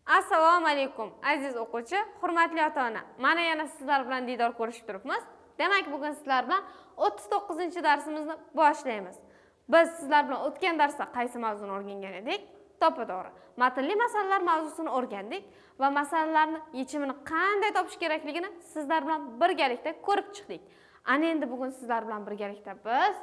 Assalomu alaykum aziz o'quvchi, hurmatli ota-ona. Mana yana sizlar bilan diydor ko'rishib turibmiz. Demak, bugun sizlar bilan 39-darsimizni boshlaymiz. Biz sizlar bilan o'tgan darsda qaysi mavzuni o'rgangan edik? To'g'ri. Matnli masalalar mavzusini o'rgandik va masalalarning yechimini qanday topish kerakligini sizlar bilan birgalikda ko'rib chiqdik. Ana endi bugun sizlar bilan birgalikda biz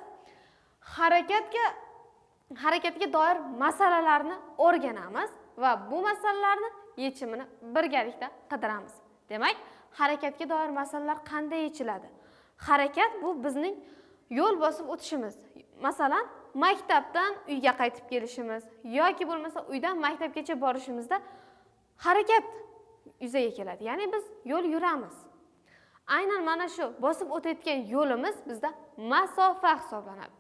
harakatga doir masalalarni o'rganamiz va bu masalalarni yechimini birgalikda qidiramiz. Demak, harakatga doir masalalar qanday yechiladi? Harakat bu bizning yo'l bosib o'tishimiz. Masalan, maktabdan uyga qaytib kelishimiz yoki bo'lmasa uydan maktabgacha borishimizda harakat yuzaga keladi. Ya'ni biz yo'l yuramiz. Aynan mana shu bosib o'tayotgan yo'limiz bizda masofa hisoblanadi.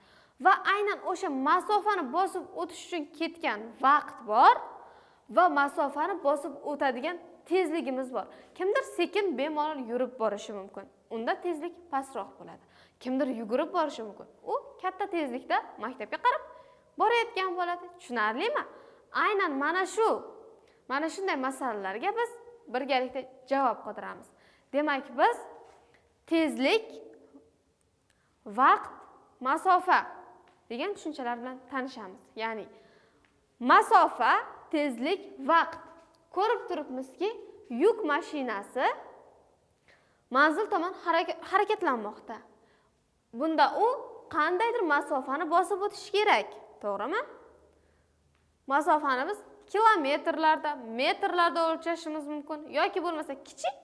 Va aynan o'sha masofani bosib o'tish uchun ketgan vaqt bor va masofani bosib o'tadigan tezligimiz bor. Kimdir sekin bemalol yurib borishi mumkin. Unda tezlik pastroq bo'ladi. Kimdir yugurib borishi mumkin. U katta tezlikda maktabga qarab borayotgan bo'ladi. Tushunarlimi? Aynan mana shunday masalalarga biz birgalikda javob qidiramiz. Demak, biz tezlik, vaqt, masofa degan tushunchalar bilan tanishamiz. Ya'ni masofa, tezlik, vaqt. Ko'rib turibmizki, yuk mashinasi manzil tomon harakatlanmoqda. Bunda u qandaydir masofani bosib o'tishi kerak, to'g'rimi? Masofani biz kilometrlarda, metrlarda o'lchashimiz mumkin yoki bo'lmasa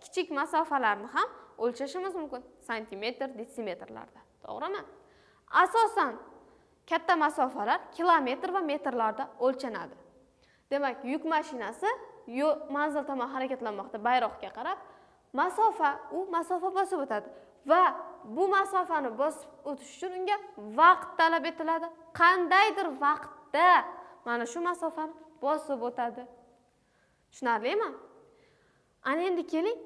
kichik masofalarni ham o'lchashimiz mumkin, santimetr, detsimetrlarda, to'g'rimi? Asosan katta masofalar kilometr va metrlarda o'lchanadi. Demak, yuk mashinasi manzil tomon harakatlanmoqda bayroqqa qarab. Masofa bosib o'tadi va bu masofani bosib o'tish uchun unga vaqt talab etiladi. Qandaydir vaqtda mana shu masofani bosib o'tadi. Tushunarlimi? Ana endi keling,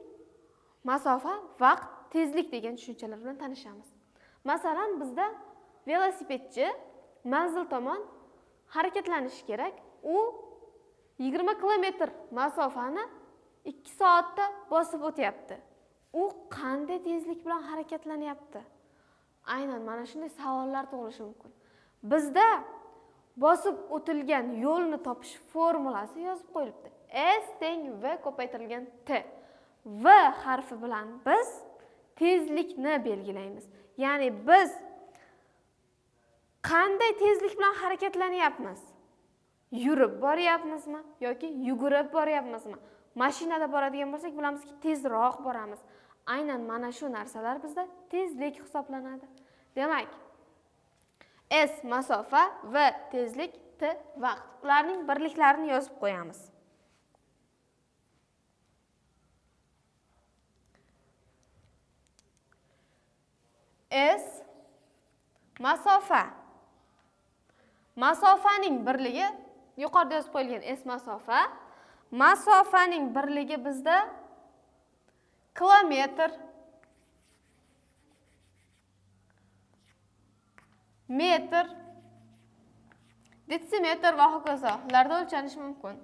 masofa, vaqt, tezlik degan tushunchalar bilan tanishamiz. Masalan, bizda velosipedchi manzil tomon harakatlanishi kerak. U 20 kilometr masofani 2 soatda bosib o'tyapti. U qanday tezlik bilan harakatlanyapti? Aynan mana shunday savollar tug'ilishi mumkin. Bizda bosib o'tilgan yo'lni topish formulasi yozib qo'yilibdi. S teng V ko'paytirilgan T. V harfi bilan biz tezlikni belgilaymiz. Ya'ni biz qanday tezlik bilan harakatlanyapmiz? Yurib boryapmizmi yoki yugurib boryapmizmi? Mashinada boradigan bo'lsak, bilamizki, tezroq boramiz. Aynan mana shu narsalar bizda tezlik hisoblanadi. Demak, S masofa, V tezlik, T vaqt. Ularning birliklarini yozib qo'yamiz. S masofa. Masofaning birligi yuqorida yozib qo'yilgan S masofa. Masofaning birligi bizda kilometr, metr, detsimetr va hokazolarda o'lchanishi mumkin.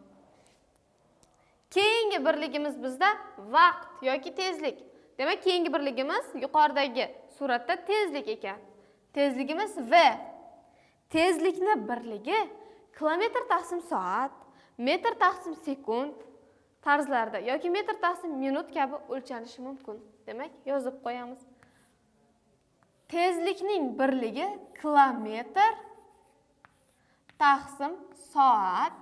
Keyingi birligimiz bizda vaqt yoki tezlik. Demak, keyingi birligimiz yuqoridagi suratda tezlik ekan. Tezligimiz V. Tezlikni birligi kilometr taqsim soat, metr taqsim sekund tarzlarda yoki metr taqsim minut kabi o'lchanishi mumkin. Demak, yozib qo'yamiz. Tezlikning birligi kilometr taqsim soat,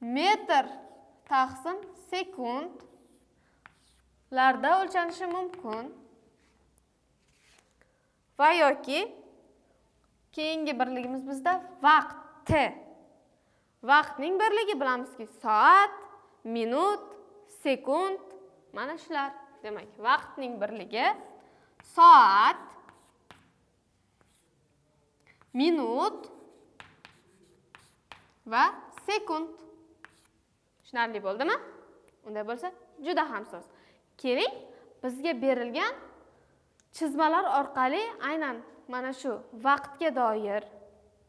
metr taqsim sekundlarda o'lchanishi mumkin. Va yoki keyingi birligimiz bizda vaqt T. Vaqtning birligi bilamizki soat, minut, sekund, mana shular. Demak, vaqtning birligi soat, minut va sekund. Tushunarli bo'ldimi? Unday bo'lsa, juda ham soz. Keling, bizga berilgan chizmalar orqali aynan mana shu vaqtga doir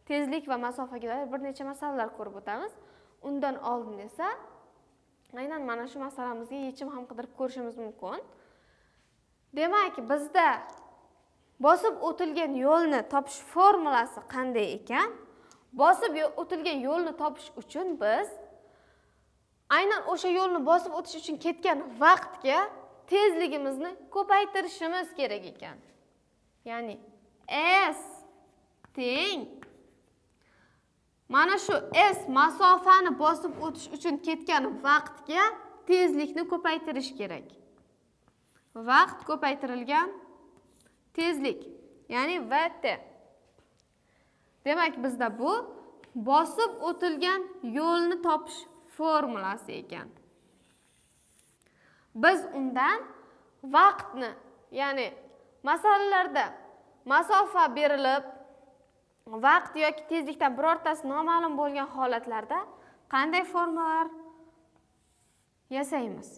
tezlik va masofaga doir bir necha masalalar ko'rib o'tamiz. Undan oldin esa aynan mana shu masalamizga yechim ham qidirib ko'rishimiz mumkin. Demak, bizda bosib o'tilgan yo'lni topish formulasi qanday ekan? Bosib o'tilgan yo'lni topish uchun biz aynan o'sha yo'lni bosib o'tish uchun ketgan vaqtga tezligimizni ko'paytirishimiz kerak ekan. Ya'ni S teng mana shu S masofani bosib o'tish uchun ketgan vaqtga tezlikni ko'paytirish kerak. Vaqt ko'paytirilgan tezlik, ya'ni Vt. Demak, bizda bu bosib o'tilgan yo'lni topish formulasi ekan. Biz undan vaqtni, ya'ni masalalarda masofa berilib, vaqt yoki tezlikdan birortasi noma'lum bo'lgan holatlarda qanday formulalar yasaymiz?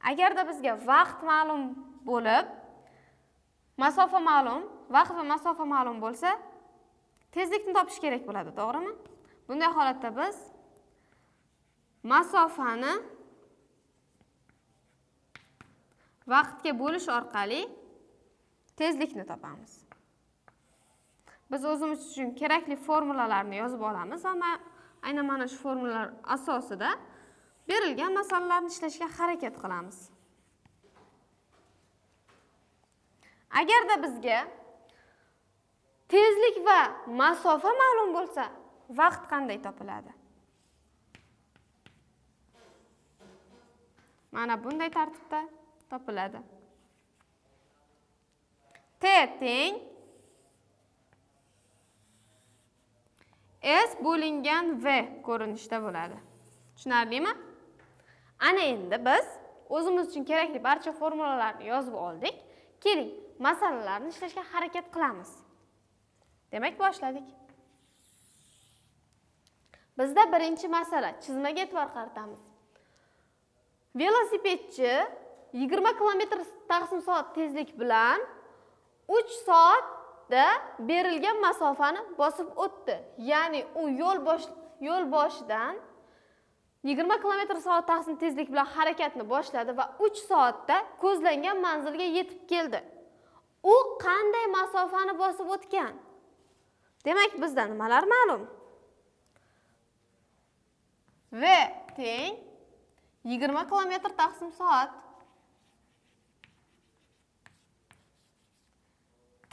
Agarda bizga vaqt ma'lum bo'lib, masofa ma'lum, vaqt va masofa ma'lum bo'lsa, tezlikni topish kerak bo'ladi, to'g'rimi? Bunday holatda biz masofani vaqtga bo'lish orqali tezlikni topamiz. Biz o'zimiz uchun kerakli formulalarni yozib olamiz va aynan mana shu formulalar asosida berilgan masalalarni ishlashga harakat qilamiz. Agarda bizga tezlik va masofa ma'lum bo'lsa, vaqt qanday topiladi? Mana bunday tartibda topiladi. T teng S bo'lingan V ko'rinishda bo'ladi. Tushunarlimi? Ana endi biz o'zimiz uchun kerakli barcha formulalarni yozib oldik. Keling, masalalarni ishlashga harakat qilamiz. Demak, boshladik. Bizda birinchi masala, chizmaga e'tibor qaratamiz. Velosipedchi 20 km/soat tezlik bilan 3 soatda berilgan masofani bosib o'tdi. Ya'ni u yo'l boshidan 20 km/soat tezlik bilan harakatni boshladi va 3 soatda ko'zlangan manzilga yetib keldi. U qanday masofani bosib o'tgan? Demak, bizda nimalar ma'lum? V teng 20 km/soat.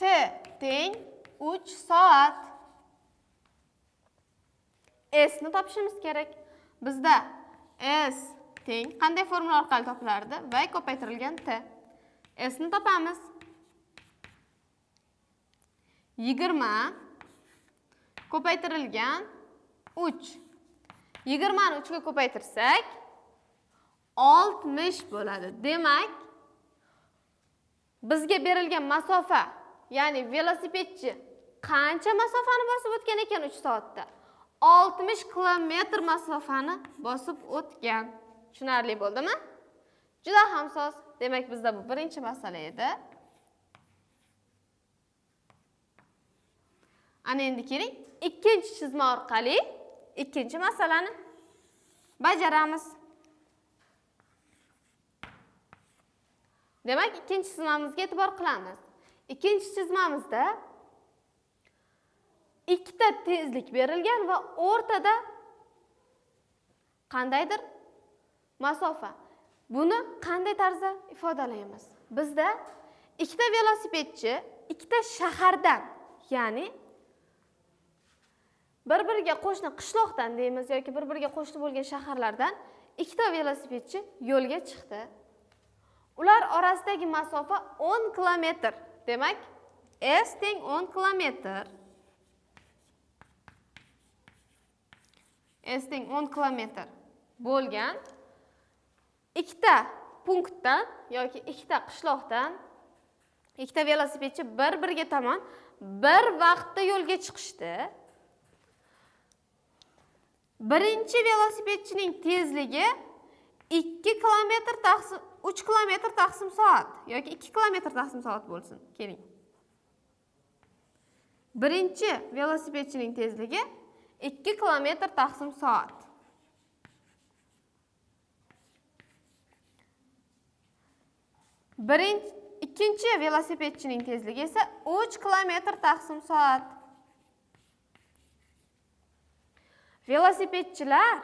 T teng 3 soat. S ni topishimiz kerak. Bizda S teng qanday formula orqali topilardi? V ko'paytirilgan T. S ni topamiz. 20 ko'paytirilgan 3. 20 ni 3 ga ko'paytirsak 60 bo'ladi. Demak, bizga berilgan masofa, ya'ni velosipedchi qancha masofani bosib o'tgan ekan 3 soatda? 60 km masofani bosib o'tgan. Tushunarli bo'ldimi? Juda ham soz. Demak, bizda bu birinchi masala edi. Ana endi keling, ikkinchi chizma orqali ikkinchi masalani bajaramiz. Demak, ikkinchi chizmamizga e'tibor qilamiz. Ikkinchi chizmamizda ikkita tezlik berilgan va o'rtada qandaydir masofa. Buni qanday tarzda ifodalaymiz? Bizda ikkita velosipedchi ikkita shahardan, ya'ni bir-biriga qo'shni qishloqdan deymiz yoki bir-biriga qo'shni bo'lgan shaharlardan ikkita velosipedchi yo'lga chiqdi. Ular orasidagi masofa 10 kilometr. Demak, S teng 10 kilometr. S teng 10 kilometr bo'lgan ikkita punktdan yoki ikkita qishloqdan ikkita velosipedchi bir-biriga tomon bir vaqtda yo'lga chiqishdi. Birinchi velosipedchining tezligi 2 kilometr taqsim 3 kilometr taqsim soat yoki 2 kilometr taqsim soat bo'lsin. Keling. Birinchi velosipedchining tezligi 2 kilometr taqsim soat. Ikkinchi velosipedchining tezligi esa 3 kilometr taqsim soat. Velosipedchilar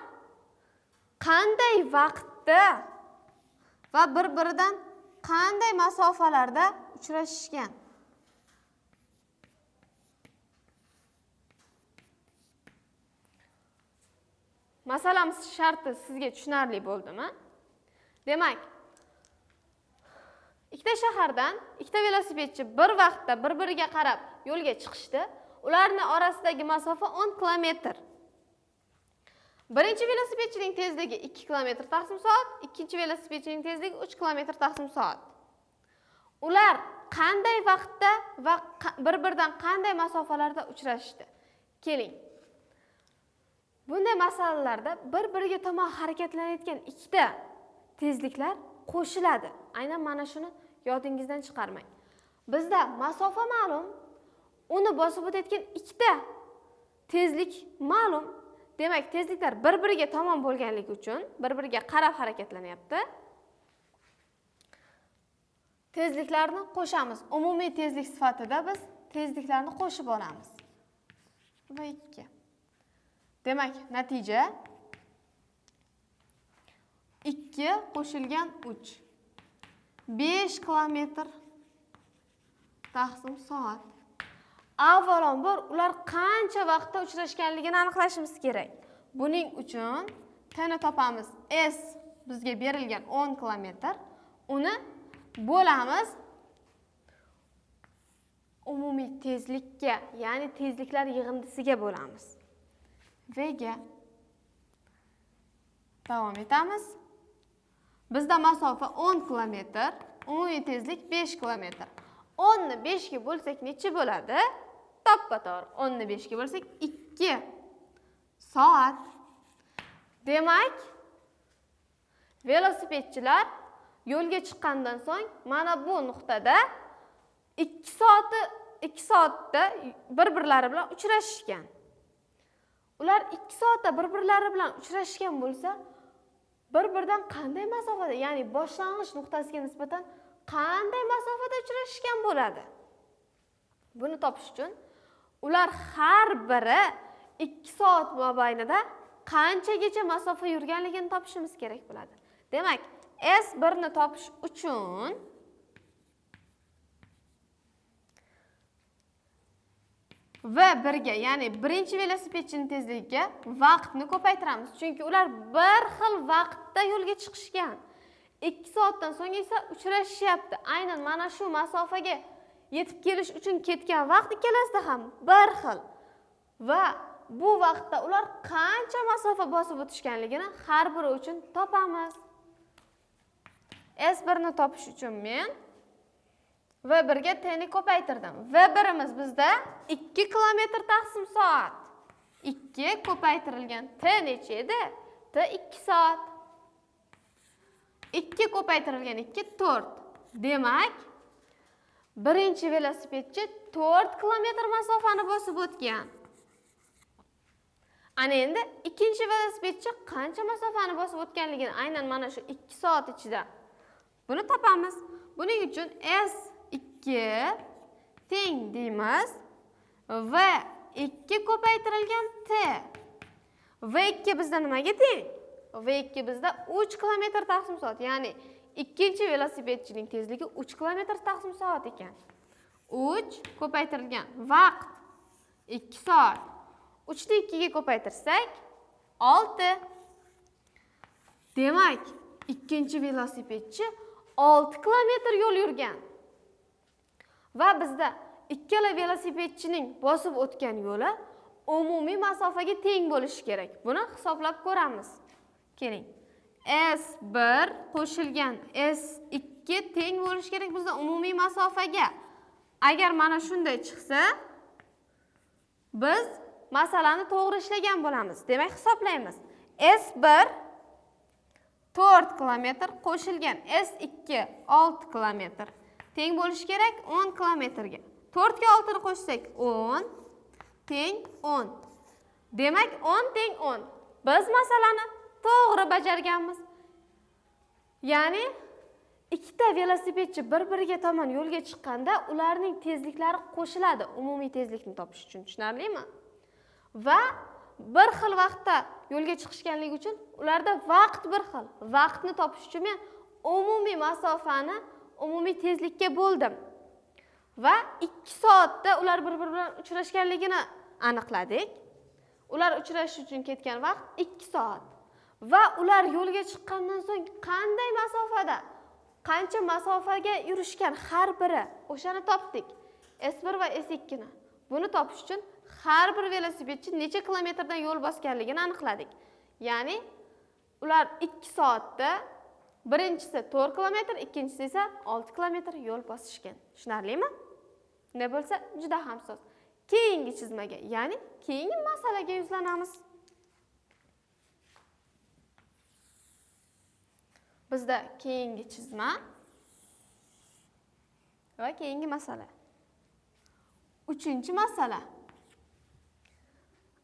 qanday vaqtda va bir-biridan qanday masofalarda uchrashishgan? Masalamiz sharti sizga tushunarli bo'ldimi? Demak, ikkita shahardan ikkita velosipedchi bir vaqtda bir-biriga qarab yo'lga chiqishdi. Ularning orasidagi masofa 10 kilometr. Birinchi velosipedchining tezligi 2 kilometr taqsim soat, ikkinchi velosipedchining tezligi 3 kilometr taqsim soat. Ular qanday vaqtda va bir-biridan qanday masofalarda uchrashdi? Keling. Bunday masalalarda bir-biriga tomon harakatlanayotgan ikkita tezliklar qo'shiladi. Aynan mana shuni yodingizdan chiqarmang. Bizda masofa ma'lum, uni bosib o'tayotgan ikkita tezlik ma'lum. Demak, tezliklar bir-biriga tomon bo'lganligi uchun bir-biriga qarab harakatlanyapti. Tezliklarni qo'shamiz. Umumiy tezlik sifatida biz tezliklarni qo'shib olamiz. Va 2. Demak, natija 2 qo'shilgan 3. 5 kilometr taqsim soat. Avvalambor ular qancha vaqtda uchrashganligini aniqlashimiz kerak. Buning uchun t-ni topamiz. S bizga berilgan 10 kilometr. Uni bo'lamiz umumiy tezlikka, ya'ni tezliklar yig'indisiga bo'lamiz. V ga davom etamiz. Bizda masofa 10 kilometr, umumiy tezlik 5 kilometr. 10 ni 5 ga bo'lsak necha bo'ladi? Toppa-to'g'ri. 10 ni 5 ga bo'lsak 2 soat. Demak, velosipedchilar yo'lga chiqqandan so'ng mana bu nuqtada 2 soatda bir-birlari bilan uchrashishgan. Ular 2 soatda bir-birlari bilan uchrashgan bo'lsa, bir-biridan qanday masofada, ya'ni boshlang'ich nuqtasiga nisbatan qanday masofada uchrashgan bo'ladi? Buni topish uchun ular har biri 2 soat mobaynida qanchagacha masofa yurganligini topishimiz kerak bo'ladi. Demak, S1 ni topish uchun V1 ga, ya'ni birinchi velosipedchining tezligiga vaqtni ko'paytiramiz. Chunki ular bir xil vaqtda yo'lga chiqishgan. 2 soatdan so'ng esa uchrashyapti. Aynan mana shu masofaga yetib kelish uchun ketgan vaqt ikkalasida ham bir xil. Va bu vaqtda ular qancha masofa bosib o'tishganligini har biri uchun topamiz. S1 ni topish uchun men V1 ga t-ni ko'paytirdim. V1imiz bizda 2 kilometr taqsim soat. 2 ko'paytirilgan t necha edi? T 2 soat. 2 ko'paytirilgan 2 4. Demak, birinchi velosipedchi 4 kilometr masofani bosib o'tgan. Ana endi ikkinchi velosipedchi qancha masofani bosib o'tganligini aynan mana shu 2 soat ichida buni topamiz. Buning uchun S2 teng deymiz. V2 ko'paytirilgan T. V2 bizda nimaga teng? V2 bizda 3 kilometr taqsim soat. Ya'ni ikkinchi velosipedchining tezligi 3 kilometr taqsim soat ekan. 3 ko'paytirilgan vaqt 2 soat. 3 ni 2 ga ko'paytirsak 6. Demak, ikkinchi velosipedchi 6 kilometr yo'l yurgan. Va bizda ikkala velosipedchining bosib o'tgan yo'li umumiy masofaga teng bo'lishi kerak. Buni hisoblab ko'ramiz. Keling. S1 qo'shilgan S2 teng bo'lishi kerak bizda umumiy masofaga. Agar mana shunday chiqsa, biz masalani to'g'ri ishlagan bo'lamiz. Demak, hisoblaymiz. S1 4 kilometr qo'shilgan S2 6 kilometr teng bo'lishi kerak 10 kilometrga. 4 ga 6 ni qo'shsak 10, teng 10. Demak 10 teng 10. Biz masalani to'g'ri bajarganmiz. Ya'ni ikkita velosipedchi bir-biriga tomon yo'lga chiqqanda ularning tezliklari qo'shiladi umumiy tezlikni topish uchun. Tushunarlimi? Va bir xil vaqtda yo'lga chiqishganligi uchun ularda vaqt bir xil. Vaqtni topish uchun men umumiy masofani umumiy tezlikka bo'ldim. Va 2 soatda ular bir-biri bilan uchrashganligini aniqladik. Ular uchrashish uchun ketgan vaqt 2 soat. Va ular yo'lga chiqqandan so'ng qanday masofada, qancha masofaga yurishgan har biri, o'shani topdik. S1 va S2 ni. Buni topish uchun har bir velosipedchi necha kilometrdan yo'l bosganligini aniqladik. Ya'ni ular 2 soatda birinchisi 4 kilometr, ikkinchisi esa 6 kilometr yo'l bosishgan. Tushunarlimi? Ne bo'lsa, juda ham soz. Keyingi chizmaga, ya'ni keyingi masalaga yuzlanamiz. Bizda keyingi chizma va keyingi masala. 3-chi masala.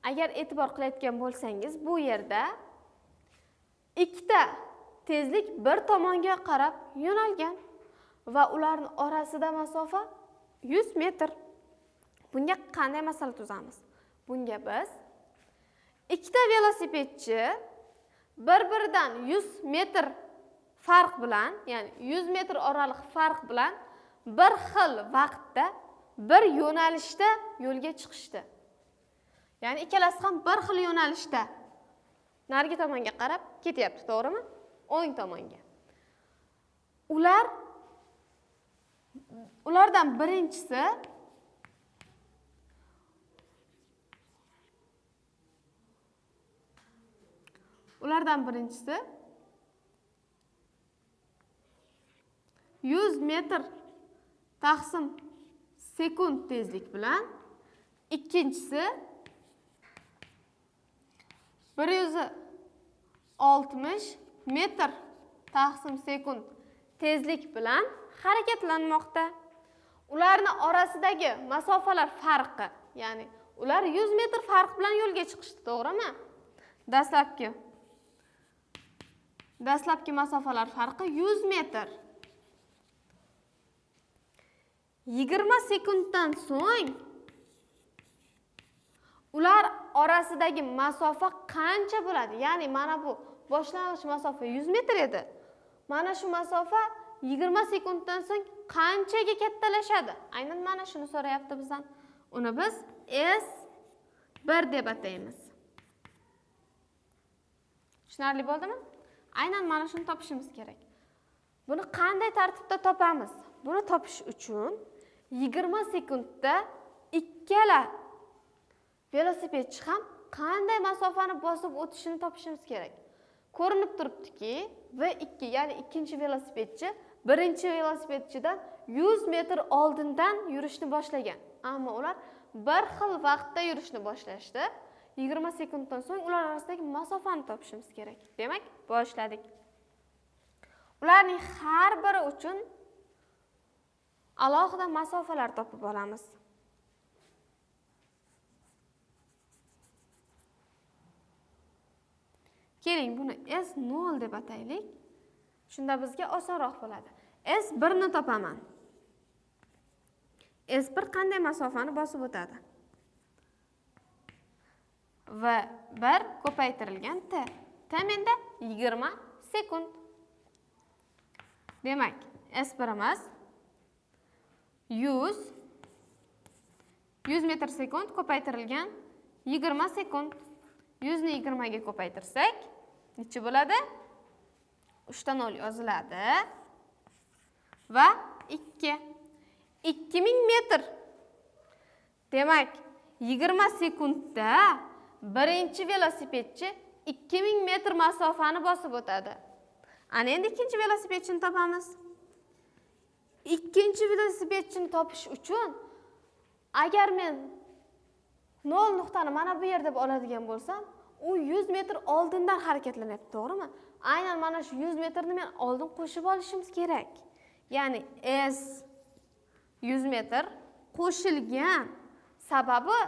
Agar e'tibor qilayotgan bo'lsangiz, bu yerda ikkita tezlik bir tomonga qarab yo'nalgan va ularning orasida masofa 100 metr. Bunga qanday masala tuzamiz? Bunga biz ikkita velosipedchi bir-biridan 100 metr farq bilan, ya'ni 100 metr oraliq farq bilan bir xil vaqtda bir yo'nalishda yo'lga chiqishdi. Ya'ni ikkalasi ham bir xil yo'nalishda narigi tomonga qarab ketyapti, to'g'rimi? O'ng tomonga. Ulardan birinchisi Ulardan birinchisi 100 metr taqsim sekund tezlik bilan, ikkinchisi 160 metr taqsim sekund tezlik bilan harakatlanmoqda. Ularning orasidagi masofalar farqi, ya'ni ular 100 metr farq bilan yo'lga chiqishdi, to'g'rimi? Dastlabki masofalar farqi 100 metr. 20 sekunddan so'ng ular orasidagi masofa qancha bo'ladi? Ya'ni mana bu boshlang'ich masofa 100 metr edi. Mana shu masofa 20 sekunddan so'ng qanchaga kattalashadi? Aynan mana shuni so'rayapti bizdan. Uni biz S1 deb ataymiz. Tushunarli bo'ldimi? Aynan mana shuni topishimiz kerak. Buni qanday tartibda topamiz? Buni topish uchun 20 sekundda ikkala velosipedchi ham qanday masofani bosib o'tishini topishimiz kerak. Ko'rinib turibdiki, V2, ya'ni ikkinchi velosipedchi birinchi velosipedchidan 100 metr oldindan yurishni boshlagan. Ammo ular bir xil vaqtda yurishni boshlashdi. 20 sekunddan so'ng ular orasidagi masofani topishimiz kerak. Demak, boshladik. Ularning har biri uchun alohida masofalar topib olamiz. Keling, buni S0 deb ataylik. Shunda bizga osonroq bo'ladi. S1 ni topaman. S1 qanday masofani bosib o'tadi? Va 1 ko'paytirilgan t. T menda 20 sekund. Demak, S1imiz 100 metr sekund ko'paytirilgan 20 sekund. 100 ni 20 ga ko'paytirsak, necha bo'ladi? 3 ta 0 yoziladi. Va 2. 2000 metr. Demak, 20 sekundda birinchi velosipedchi 2000 metr masofani bosib o'tadi. Ana endi ikkinchi velosipedchini topamiz. Ikkinchi velosipedchini topish uchun agar men 0 nuqtani mana bu yer deb oladigan bo'lsam, u 100 metr oldindan harakatlanyapti, to'g'rimi? Aynan mana shu 100 metrni men oldin qo'shib olishimiz kerak. Ya'ni S 100 metr qo'shilgan. Sababi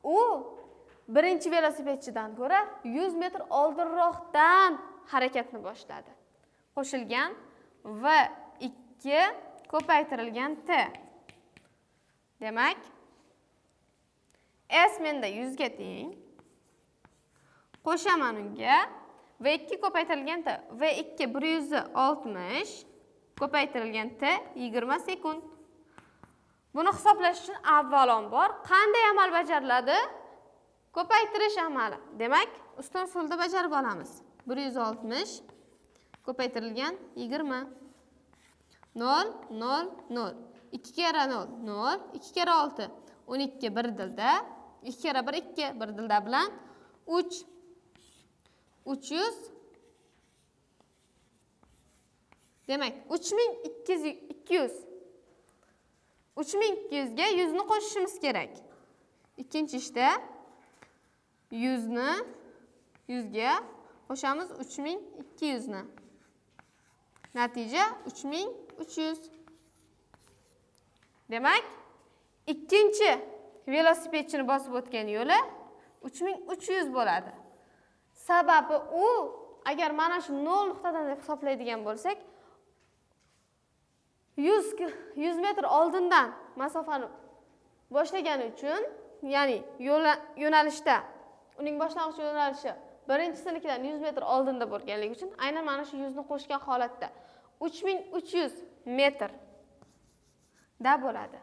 u birinchi velosipedchidan ko'ra 100 metr oldinroqdan harakatni boshladi. Qo'shilgan V2 ko'paytirilgan T. Demak, S menda 100 ga teng. Qo'shaman unga V2 ko'paytirilgan T. V2 160 ko'paytirilgan T 20 sekund. Buni hisoblash uchun avvalambor qanday amal bajariladi? Ko'paytirish amali. Demak, ustun usulda bajarib olamiz. 160 ko'paytirilgan 20. 0, 0, 0. 2 kere 0, 0. 2 kere 6, 12 bir dilda. 2 kere 1, 2 bir dilda bilan 3. 300. Demak, 3200. 3200 ga 100 ni qo'shishimiz kerak. Ikkinchi ishda 100 ni 100 ga qo'shamiz 3200 ni. Natija 3300. Demak, ikkinchi velosipedchini bosib o'tgan yo'li 3300 bo'ladi. Sababi u agar mana shu 0 nuqtadan deb hisoblaydigan bo'lsak, 100 metr oldindan masofani boshlagani uchun, ya'ni yo'nalishda uning boshlang'ich yo'nalishi birinchisidan 100 metr oldinda bo'lganligi uchun aynan mana shu 100 ni qo'shgan holatda 3300 metr da bo'ladi.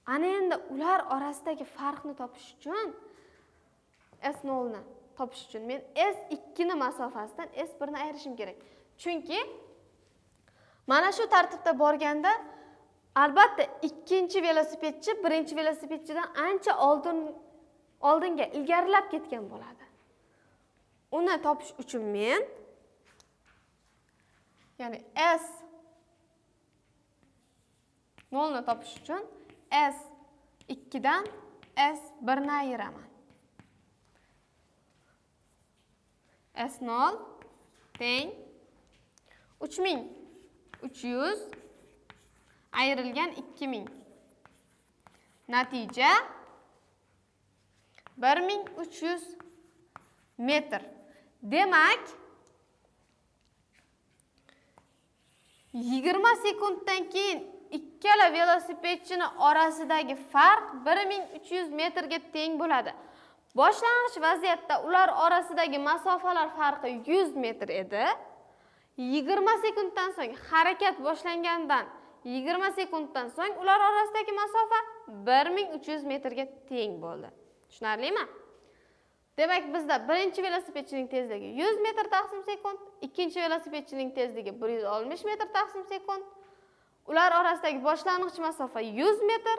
Ana endi ular orasidagi farqni topish uchun S0 ni topish uchun men S2 ni masofasidan S1 ni ayirishim kerak. Chunki mana shu tartibda borganda albatta ikkinchi velosipedchi birinchi velosipedchidan ancha oldinga ilgarilab ketgan bo'ladi. Uni topish uchun men ya'ni S0 ni topish uchun S2 dan S1 ni ayiraman. S0 teng 3300 ayrilgan 2000. Natija 1300 metr. Demak, 20 sekunddan keyin ikkala velosipedchini orasidagi farq 1300 metrga teng bo'ladi. Boshlang'ich vaziyatda ular orasidagi masofalar farqi 100 metr edi. 20 sekunddan so'ng harakat boshlangandan 20 sekunddan so'ng ular orasidagi masofa 1300 metrga teng bo'ldi. Tushunarlimi? Demak, bizda birinchi velosipedchining tezligi 100 metr taqsim sekund, ikkinchi velosipedchining tezligi 160 metr taqsim sekund. Ular orasidagi boshlang'ich masofa 100 metr.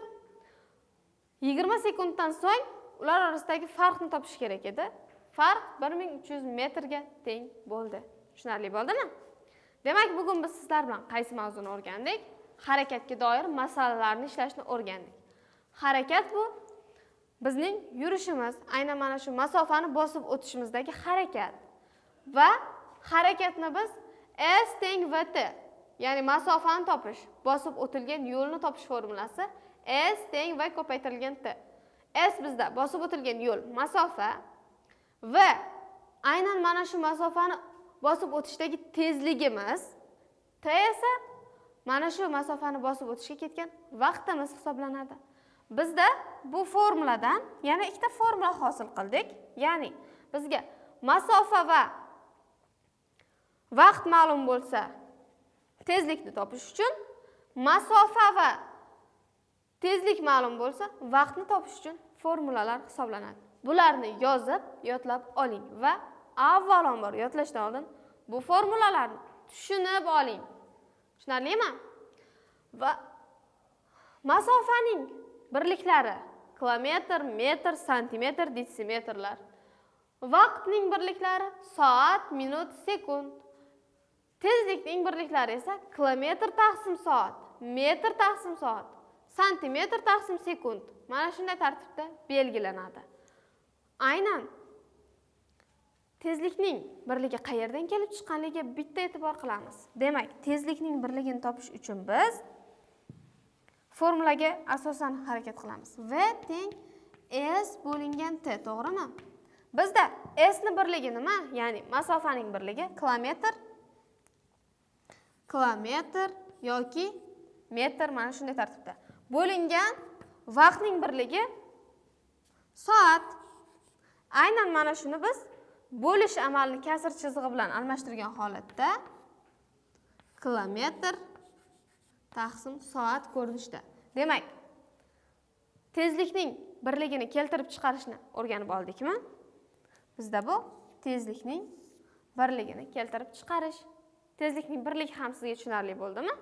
20 sekunddan so'ng ular orasidagi farqni topish kerak edi. Farq 1300 metrga teng bo'ldi. Tushunarli bo'ldimi? Demak, bugun biz sizlar bilan qaysi mavzuni o'rgandik? Harakatga doir masalalarni ishlashni o'rgandik. Harakat bu bizning yurishimiz, aynan mana shu masofani bosib o'tishimizdagi harakat. Va harakatni biz S teng VT, ya'ni masofani topish, bosib o'tilgan yo'lni topish formulasi S teng V ko'paytirilgan T. S bizda bosib o'tilgan yo'l, masofa va aynan mana shu masofani bosib o'tishdagi tezligimiz, T esa mana shu masofani bosib o'tishga ketgan vaqtimiz hisoblanadi. Bizda bu formuladan yana ikkita formula hosil qildik. Ya'ni bizga masofa va vaqt ma'lum bo'lsa, tezlikni topish uchun masofa va tezlik ma'lum bo'lsa, vaqtni topish uchun formulalar hisoblanadi. Bularni yozib, yodlab oling va avvalambor yodlashdan oldin bu formulalarni tushunib oling. Tushunarlimi? Va masofaning birliklari kilometr, metr, santimetr, detsimetrlar. Vaqtning birliklari soat, minut, sekund. Tezlikning birliklari esa kilometr taqsim soat, metr taqsim soat, santimetr taqsim sekund. Mana shunday tartibda belgilanadi. Aynan tezlikning birligi qayerdan kelib chiqqanligiga bitta e'tibor qilamiz. Demak, tezlikning birligini topish uchun biz formulaga asosan harakat qilamiz. V teng S bo'lingan T, to'g'rimi? Bizda S ni birligi nima? Ya'ni masofaning birligi kilometr, yoki metr, mana shunday tartibda. Bo'lingan vaqtning birligi soat. Aynan mana shuni biz bo'lish amalini kasr chizig'i bilan almashtirgan holatda kilometr taqsim soat ko'rinishda. Demak, tezlikning birligini keltirib chiqarishni o'rganib oldikmi? Bizda bu tezlikning birligini keltirib chiqarish. Tezlikning birligi ham sizga tushunarli bo'ldimi?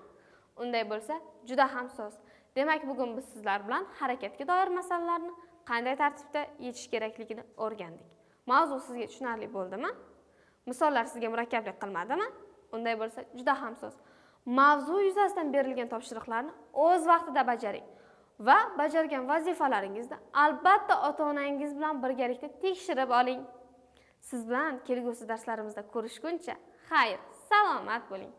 Unday bo'lsa, juda ham soz. Demak, bugun biz sizlar bilan harakatga doir masalalarni qanday tartibda yechish kerakligini o'rgandik. Mavzu sizga tushunarli bo'ldimi? Misollar sizga murakkablik qilmadimi? Unday bo'lsa, juda ham soz. Mavzu yuzasidan berilgan topshiriqlarni o'z vaqtida bajaring va bajargan vazifalaringizni albatta ota-onangiz bilan birgalikda tekshirib oling. Siz bilan kelgusi darslarimizda ko'rishguncha xayr, salomat bo'ling.